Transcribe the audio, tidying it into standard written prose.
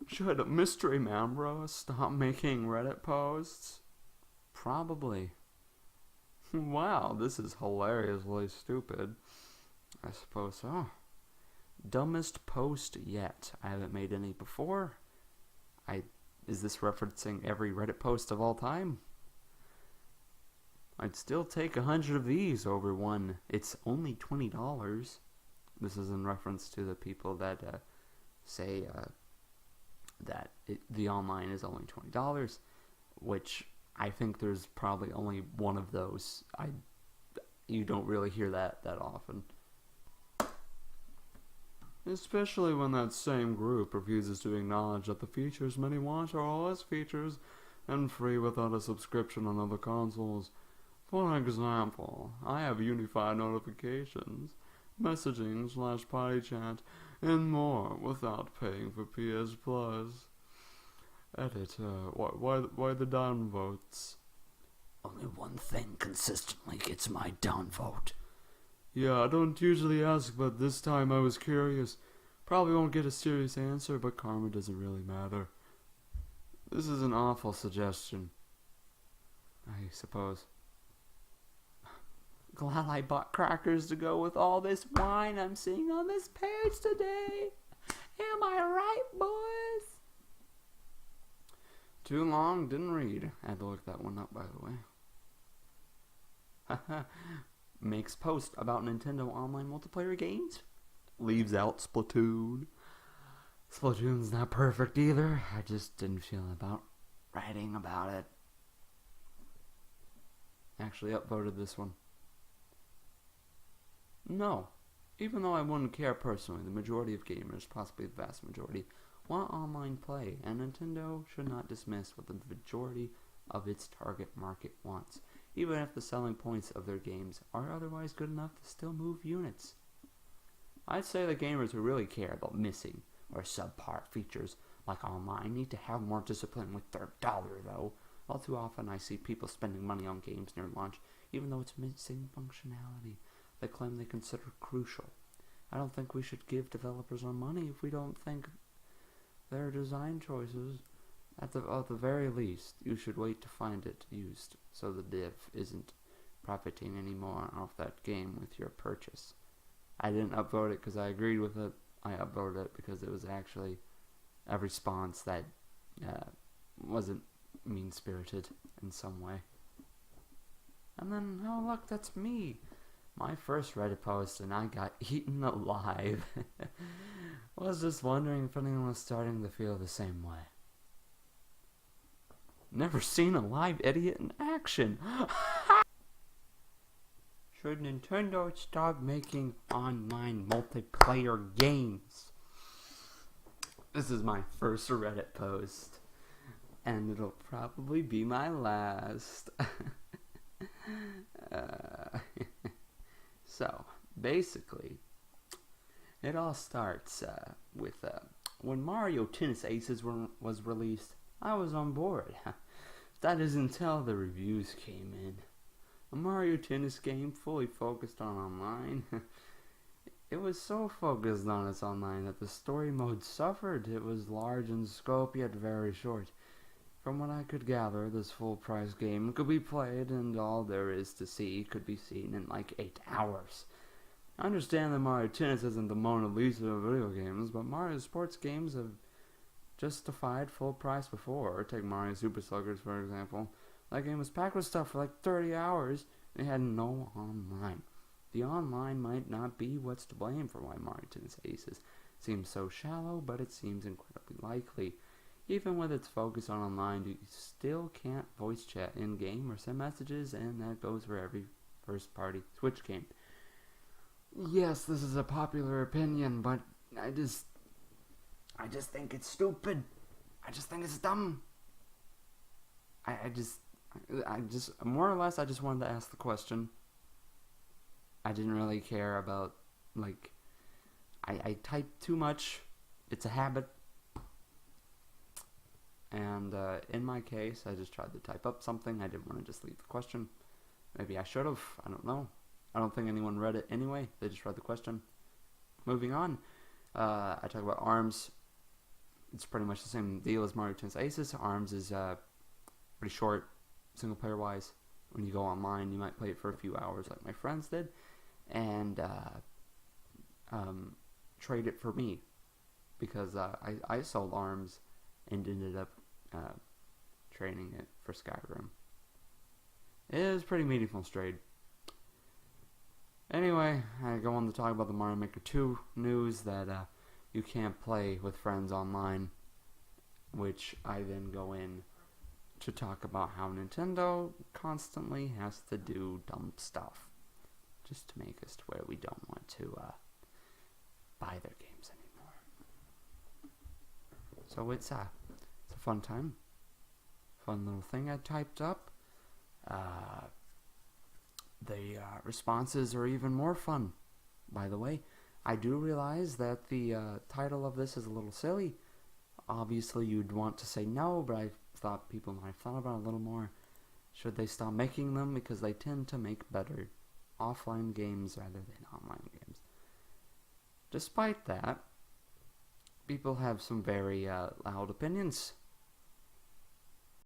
Should Mystery Man Bro stop making Reddit posts? Probably. Wow, this is hilariously stupid. I suppose so. Dumbest post yet. I haven't made any before. Is this referencing every Reddit post of all time? I'd still take 100 of these over one. It's only $20. This is in reference to the people that say that the online is only $20, which I think there's probably only one of those. You don't really hear that often. Especially when that same group refuses to acknowledge that the features many want are OS features and free without a subscription on other consoles. For example, I have unified notifications, messaging / party chat, and more without paying for PS Plus. Edit, why the downvotes? Only one thing consistently gets my downvote. Yeah, I don't usually ask, but this time I was curious. Probably won't get a serious answer, but karma doesn't really matter. This is an awful suggestion, I suppose. Glad I bought crackers to go with all this wine I'm seeing on this page today. Am I right, boys? Too long, didn't read. I had to look that one up, by the way. Haha. Makes post about Nintendo online multiplayer games. Leaves out Splatoon. Splatoon's not perfect either. I just didn't feel about writing about it. Actually upvoted this one. No. Even though I wouldn't care personally, the majority of gamers, possibly the vast majority, want online play, and Nintendo should not dismiss what the majority of its target market wants, even if the selling points of their games are otherwise good enough to still move units. I'd say the gamers who really care about missing or subpar features like online need to have more discipline with their dollar, though. All too often I see people spending money on games near launch, even though it's missing functionality they claim they consider crucial. I don't think we should give developers our money if we don't think their design choices. At the very least, you should wait to find it used, so the dev isn't profiting anymore off that game with your purchase. I didn't upvote it because I agreed with it. I upvoted it because it was actually a response that wasn't mean-spirited in some way. And then, oh look, that's me. My first Reddit post, and I got eaten alive. Was just wondering if anyone was starting to feel the same way. Never seen a live idiot in action. Should Nintendo stop making online multiplayer games? This is my first Reddit post, and it'll probably be my last. So, basically, it all starts with when Mario Tennis Aces was released, I was on board. That is until the reviews came in. A Mario Tennis game fully focused on online. It was so focused on its online that the story mode suffered. It was large in scope yet very short. From what I could gather, this full-price game could be played and all there is to see could be seen in like 8 hours. I understand that Mario Tennis isn't the Mona Lisa of video games, but Mario sports games have justified full price before. Take Mario Super Sluggers, for example. That game was packed with stuff for like 30 hours and it had no online. The online might not be what's to blame for why Mario Tennis Aces seems so shallow, but it seems incredibly likely. Even with its focus on online, you still can't voice chat in-game or send messages, and that goes for every first-party Switch game. Yes, this is a popular opinion, but I just think it's stupid. I just think it's dumb. I just more or less, I just wanted to ask the question. I didn't really care about, like, I type too much. It's a habit. And in my case, I just tried to type up something. I didn't want to just leave the question. Maybe I should have. I don't know. I don't think anyone read it anyway. They just read the question. Moving on. I talk about ARMS it's pretty much the same deal as Mario Tennis Aces. ARMS is pretty short, single player wise. When you go online, you might play it for a few hours, like my friends did, and trade it for me, because I sold ARMS and ended up trading it for Skyrim. It was pretty meaningful trade. Anyway, I go on to talk about the Mario Maker 2 news that you can't play with friends online, which I then go in to talk about how Nintendo constantly has to do dumb stuff just to make us to where we don't want to buy their games anymore. So it's a fun time. Fun little thing I typed up. The responses are even more fun, by the way. I do realize that the title of this is a little silly. Obviously, you'd want to say no, but I thought people might have thought about it a little more. Should they stop making them? Because they tend to make better offline games rather than online games. Despite that, people have some very loud opinions